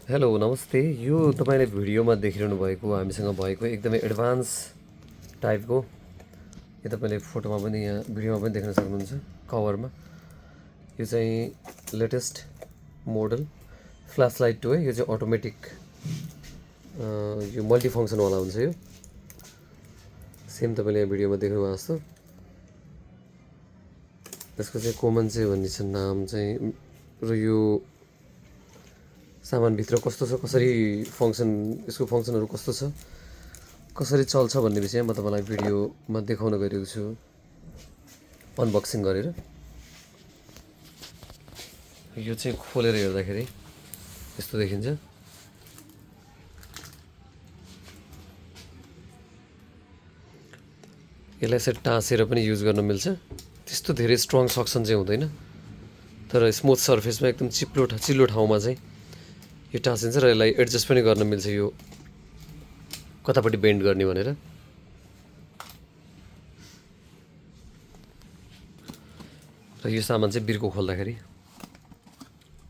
Hello नमस्ते। यो तपाईँले भिडियोमा देखिरहनु भएको हामीसँग भएको एकदमै एडभान्स टाइपको यो तपाईँले फोटोमा पनि यहाँ भिडियोमा पनि देख्न सक्नुहुन्छ कभरमा। यो चाहिँ लेटेस्ट मोडल फ्ल्यास लाइट टो है। यो चाहिँ अटोमेटिक यो मल्टिफङ्सनवाला हुन्छ। यो सेम तपाईँले यहाँ भिडियोमा देख्नुभएको जस्तो यसको चाहिँ कोमन चाहिँ भन्ने छ नाम चाहिँ। र यो सामानभित्र कस्तो छ, कसरी फङ्सन, यसको फङ्सनहरू कस्तो छ, कसरी चल्छ भन्ने विषय म तपाईँलाई भिडियोमा देखाउन गइरहेको छु अनबक्सिङ गरेर। यो चाहिँ खोलेर हेर्दाखेरि यस्तो देखिन्छ। यसलाई यसरी टाँसेर पनि युज गर्न मिल्छ। त्यस्तो धेरै स्ट्रङ सक्सन चाहिँ हुँदैन, तर स्मुथ सर्फेसमा एकदम चिल्लो ठाउँमा चाहिँ यो टाँसिन्छ र यसलाई एडजस्ट पनि गर्न मिल्छ, यो कतापट्टि बेन्ड गर्ने भनेर। र यो सामान चाहिँ बिर्को खोल्दाखेरि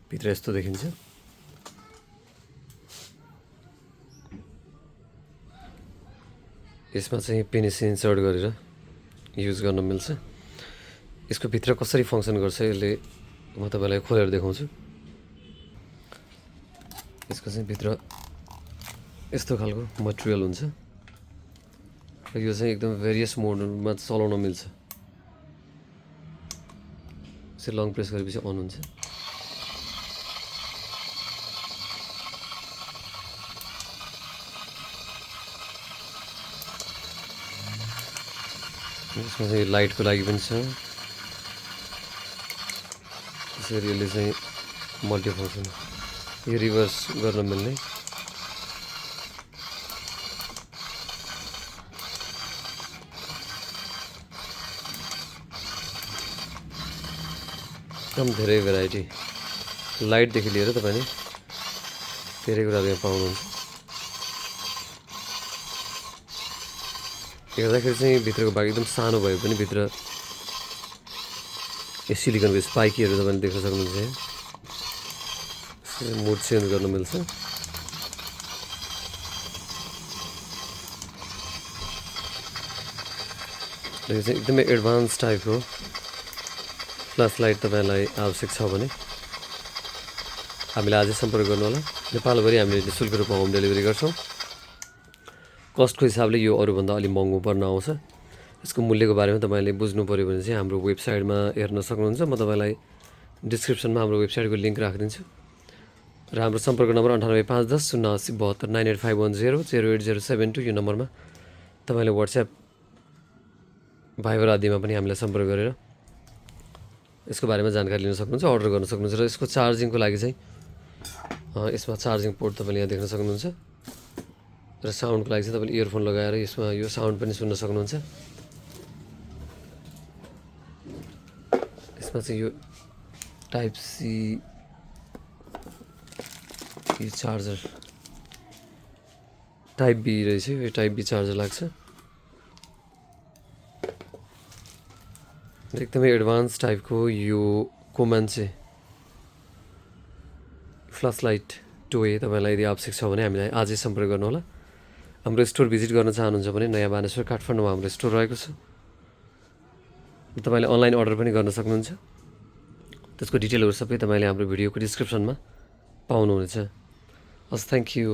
भित्र यस्तो देखिन्छ। यसमा चाहिँ पेनिस इन्सर्ट गरेर युज गर्न मिल्छ। यसको भित्र कसरी फङ्सन गर्छ यसले म तपाईँलाई खोलेर देखाउँछु। यसको चाहिँ भित्र यस्तो खालको मटेरियल हुन्छ र यो चाहिँ एकदम भेरियस मोडमा चलाउन मिल्छ। यसरी लङ प्रेस गरेपछि अन हुन्छ। यसमा चाहिँ लाइटको लागि पनि छ। यसरी यसले चाहिँ मल्टिफङ्सन, यो रिभर्स गर्न मिल्ने। एकदम धेरै भेराइटी, लाइटदेखि लिएर तपाईँले धेरै कुराहरू यहाँ पाउनुहुन्छ। हेर्दाखेरि चाहिँ भित्रको भाग एकदम सानो भए पनि भित्र यो सिलिकनको स्पाइकीहरू तपाईँले देख्न सक्नुहुन्छ। मुड चेन्ज गर्न मिल्छ। यो चाहिँ एकदमै एडभान्स टाइपको फ्ल्यास लाइट तपाईँलाई आवश्यक छ भने हामीलाई आजै सम्पर्क गर्नुहोला। नेपालभरि हामीले निःशुल्क रूपमा होम डेलिभरी गर्छौँ। कस्टको हिसाबले यो अरूभन्दा अलिक महँगो पर्न आउँछ। यसको मूल्यको बारेमा तपाईँले बुझ्नु पऱ्यो भने चाहिँ हाम्रो वेबसाइटमा हेर्न सक्नुहुन्छ। म तपाईँलाई डिस्क्रिप्सनमा हाम्रो वेबसाइटको लिङ्क राखिदिन्छु। र हाम्रो सम्पर्क नम्बर 985110 78 510 0807 यो नम्बरमा तपाईँले वाट्सएप, भाइबर आदिमा पनि हामीलाई सम्पर्क गरेर यसको बारेमा जानकारी लिन सक्नुहुन्छ, अर्डर गर्न सक्नुहुन्छ। र यसको चार्जिङको लागि चाहिँ यसमा चार्जिङ पोर्ट तपाईँले यहाँ देख्न सक्नुहुन्छ। र साउन्डको लागि चाहिँ तपाईँले इयरफोन लगाएर यसमा यो साउन्ड पनि सुन्न सक्नुहुन्छ। यसमा चाहिँ यो टाइप सी यो चार्जर टाइप बी रहेछ। यो टाइप बी चार्जर लाग्छ। एकदमै एडभान्स टाइपको यो कोमन चाहिँ फ्ल्यास लाइट टोए तपाईँलाई यदि आवश्यक छ भने हामीलाई आजै सम्पर्क गर्नुहोला। हाम्रो स्टोर भिजिट गर्न चाहनुहुन्छ भने नयाँ बानेश्वर काठमाडौँमा हाम्रो स्टोर रहेको छ। तपाईँले अनलाइन अर्डर पनि गर्न सक्नुहुन्छ। त्यसको डिटेलहरू सबै तपाईँले हाम्रो भिडियोको डिस्क्रिप्सनमा पाउनुहुनेछ। हस्, थ्याङ्क यू।